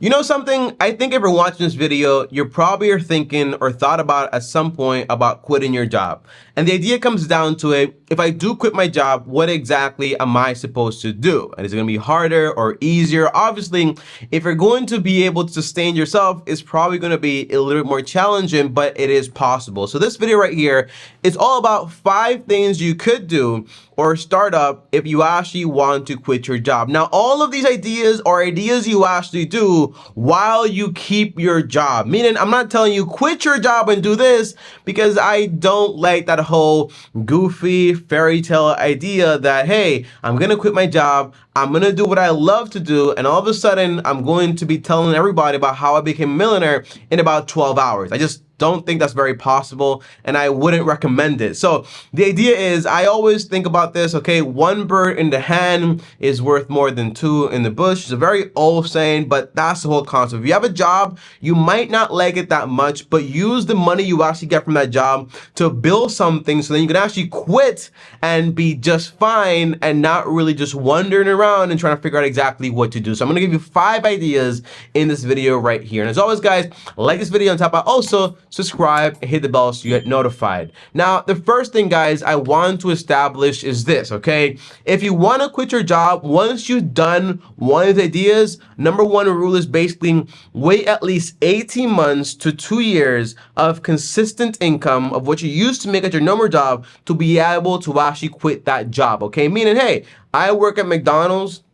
You know something? I think if you're watching this video, you probably are thinking or thought about at some point about quitting your job. And the idea comes down to it, if I do quit my job, what exactly am I supposed to do? And is it going to be harder or easier? Obviously, if you're going to be able to sustain yourself, it's probably going to be a little bit more challenging, but it is possible. So this video right here is all about 5 things you could do or start up if you actually want to quit your job. Now, all of these ideas are ideas you actually do while you keep your job. Meaning, I'm not telling you quit your job and do this, because I don't like that whole goofy fairy tale idea that, hey, I'm gonna quit my job, I'm gonna do what I love to do, and all of a sudden I'm going to be telling everybody about how I became a millionaire in about 12 hours. I just don't think that's very possible, and I wouldn't recommend it. So the idea is, I always think about this, okay, 1 bird in the hand is worth more than 2 in the bush. It's a very old saying, but that's the whole concept. If you have a job, you might not like it that much, but use the money you actually get from that job to build something so then you can actually quit and be just fine and not really just wandering around and trying to figure out exactly what to do. So I'm gonna give you 5 ideas in this video right here. And as always, guys, like this video on top, also subscribe and hit the bell so you get notified. Now, the first thing, guys, I want to establish is this, okay? If you want to quit your job, once you've done one of the ideas, number 1 rule is basically wait at least 18 months to 2 years of consistent income of what you used to make at your normal job to be able to actually quit that job, okay? Meaning, hey, I work at McDonald's.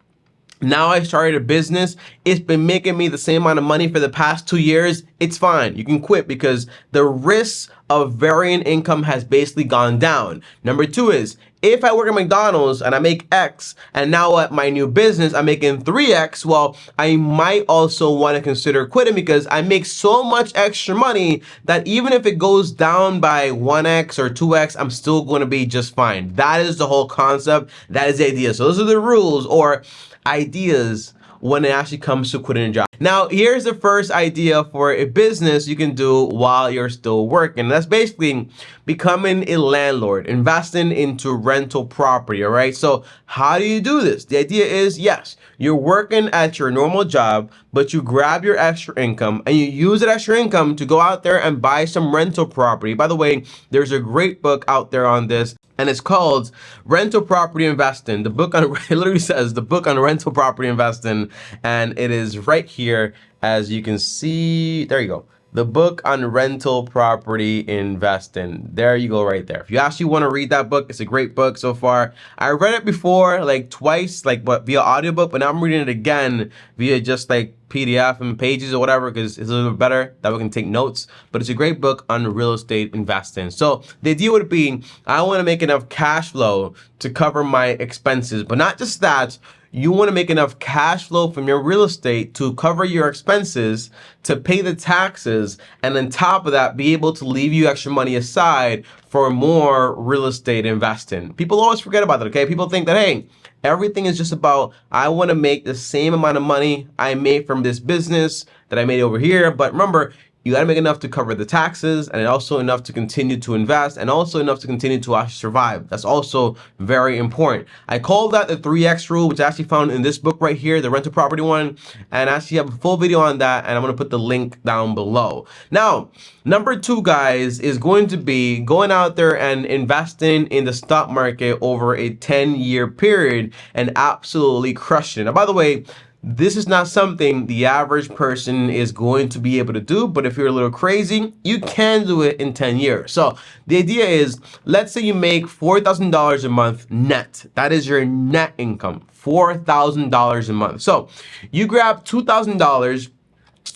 Now I started a business. It's been making me the same amount of money for the past 2 years. It's fine. You can quit because the risks of varying income has basically gone down. Number 2 is, if I work at McDonald's and I make X, and now at my new business I'm making 3X, well, I might also want to consider quitting because I make so much extra money that even if it goes down by 1X or 2X, I'm still going to be just fine. That is the whole concept. That is the idea. So those are the rules or ideas when it actually comes to quitting a job. Now, here's the first idea for a business you can do while you're still working. That's basically becoming a landlord, investing into rental property, all right? So how do you do this? The idea is, yes, you're working at your normal job, but you grab your extra income and you use that extra income to go out there and buy some rental property. By the way, there's a great book out there on this, and it's called Rental Property Investing. The book on, it literally says the book on rental property investing, and it is right here, as you can see. There you go. The book on rental property investing. There you go, right there. If you actually want to read that book, it's a great book so far. I read it before, like twice, like via audiobook, but now I'm reading it again via just like PDF and pages or whatever, because it's a little bit better that we can take notes. But it's a great book on real estate investing. So the idea would be, I want to make enough cash flow to cover my expenses, but not just that. You want to make enough cash flow from your real estate to cover your expenses, to pay the taxes, and on top of that, be able to leave you extra money aside for more real estate investing. People always forget about that, okay? People think that, hey, everything is just about, I want to make the same amount of money I made from this business that I made over here. But remember, you got to make enough to cover the taxes, and also enough to continue to invest, and also enough to continue to actually survive. That's also very important. I call that the 3X rule, which I actually found in this book right here, the rental property one, and I actually have a full video on that, and I'm going to put the link down below. Now, number 2, guys, is going to be going out there and investing in the stock market over a 10-year period and absolutely crushing it. Now, by the way, this is not something the average person is going to be able to do, but if you're a little crazy, you can do it in 10 years. So the idea is, let's say you make $4,000 a month net. That is your net income, $4,000 a month. So you grab $2,000,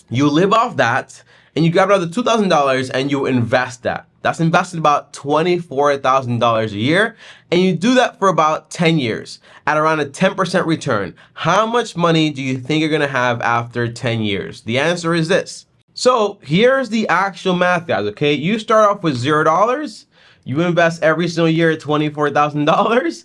you live off that, and you grab another $2,000 and you invest that. That's invested about $24,000 a year, and you do that for about 10 years at around a 10% return. How much money do you think you're gonna have after 10 years? The answer is this. So here's the actual math, guys, okay? You start off with $0. You invest every single year at $24,000,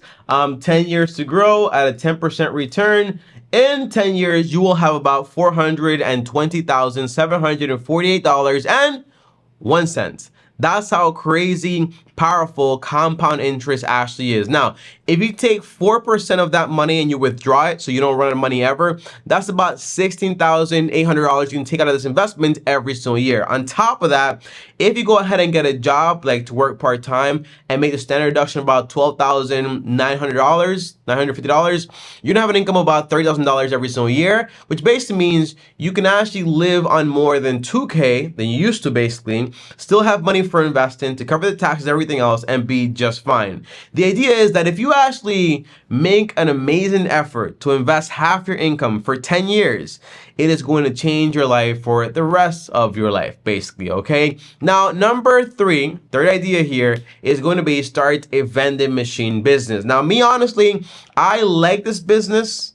10 years to grow at a 10% return. In 10 years, you will have about $420,748.01. That's how crazy powerful compound interest actually is. Now, if you take 4% of that money and you withdraw it so you don't run out of money ever, that's about $16,800 you can take out of this investment every single year. On top of that, if you go ahead and get a job, like to work part-time and make the standard deduction about $12,900, $950, you're gonna have an income of about $30,000 every single year, which basically means you can actually live on more than 2K than you used to, basically, still have money for investing to cover the taxes, everything else, and be just fine. The idea is that if you actually make an amazing effort to invest half your income for 10 years, it is going to change your life for the rest of your life, basically, okay? Now, number three, third idea here is going to be start a vending machine business. Now, me, honestly, I like this business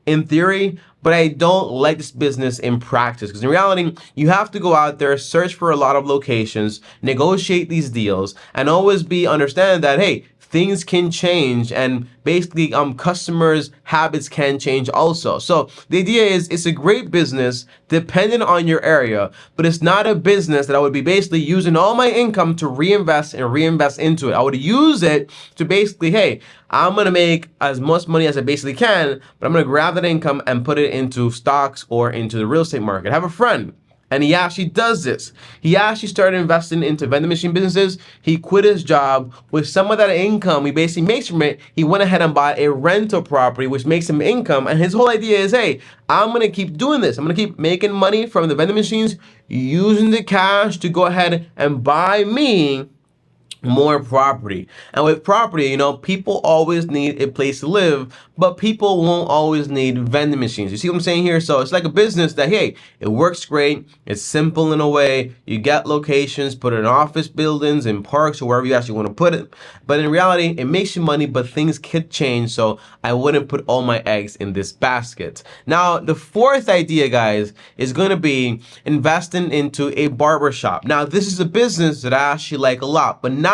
in theory, but I don't like this business in practice, because in reality, you have to go out there, search for a lot of locations, negotiate these deals, and always understand that, hey, things can change, and basically customers' habits can change also. So the idea is it's a great business depending on your area, but it's not a business that I would be basically using all my income to reinvest into it. I would use it to basically, hey, I'm gonna make as much money as I basically can, but I'm gonna grab that income and put it into stocks or into the real estate market. I have a friend, and he actually does this. He actually started investing into vending machine businesses. He quit his job. With some of that income he basically makes from it, he went ahead and bought a rental property, which makes him income. And his whole idea is, hey, I'm gonna keep doing this. I'm gonna keep making money from the vending machines, using the cash to go ahead and buy me more property. And with property, you know, people always need a place to live, but people won't always need vending machines. You see what I'm saying here? So it's like a business that, hey, it works great. It's simple in a way. You get locations, put it in office buildings, in parks, or wherever you actually want to put it. But in reality, it makes you money, but things could change. So I wouldn't put all my eggs in this basket. Now, the fourth idea, guys, is going to be investing into a barbershop. Now, this is a business that I actually like a lot, but not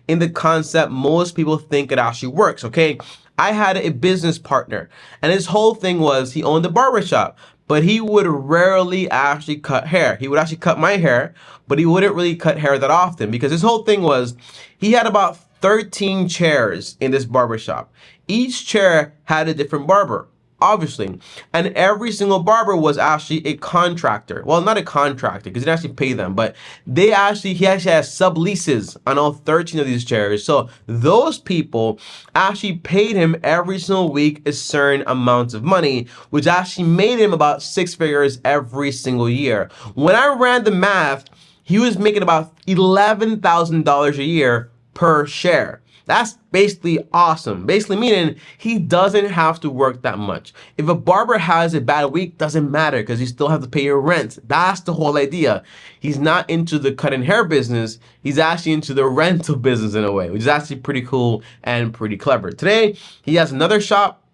in the concept most people think it actually works, okay? I had a business partner, and his whole thing was he owned a barbershop, but he would rarely actually cut hair. He would actually cut my hair, but he wouldn't really cut hair that often, because his whole thing was he had about 13 chairs in this barbershop. Each chair had a different barber, obviously, and every single barber was actually a contractor. Well, not a contractor, because he didn't actually pay them, but he actually has subleases on all 13 of these chairs. So those people actually paid him every single week a certain amount of money, which actually made him about 6 figures every single year. When I ran the math, he was making about $11,000 a year per share. That's basically awesome. Basically meaning he doesn't have to work that much. If a barber has a bad week, doesn't matter, because you still have to pay your rent. That's the whole idea. He's not into the cutting hair business. He's actually into the rental business in a way, which is actually pretty cool and pretty clever. Today, he has another shop,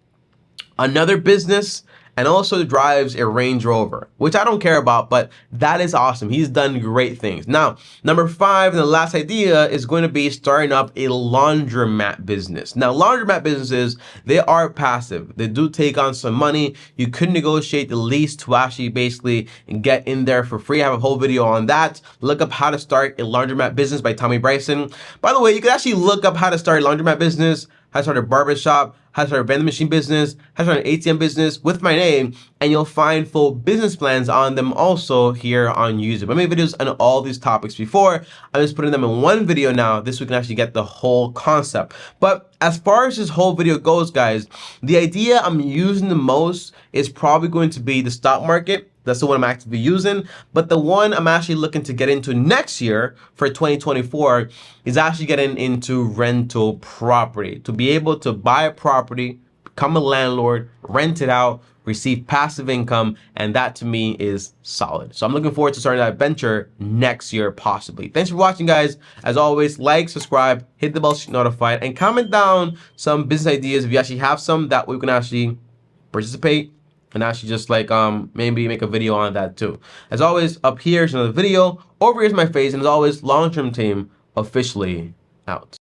another business, and also drives a Range Rover, which I don't care about, but that is awesome. He's done great things. Now, number 5, and the last idea, is going to be starting up a laundromat business. Now, laundromat businesses, they are passive. They do take on some money. You could negotiate the lease to actually basically get in there for free. I have a whole video on that. Look up how to start a laundromat business by TommyBryson. By the way, you can actually look up how to start a laundromat business, how to start a barbershop, how to start a vending machine business, how to start an ATM business with my name, and you'll find full business plans on them also here on YouTube. I made videos on all these topics before. I'm just putting them in one video now. This way we can actually get the whole concept. But as far as this whole video goes, guys, the idea I'm using the most is probably going to be the stock market. That's the one I'm actively using. But the one I'm actually looking to get into next year for 2024 is actually getting into rental property. To be able to buy a property, become a landlord, rent it out, receive passive income, and that to me is solid. So I'm looking forward to starting that venture next year, possibly. Thanks for watching, guys. As always, like, subscribe, hit the bell to get notified, and comment down some business ideas if you actually have some that we can actually participate and actually just like maybe make a video on that too. As always, up here is another video, over here is my face, and as always, long-term team officially out.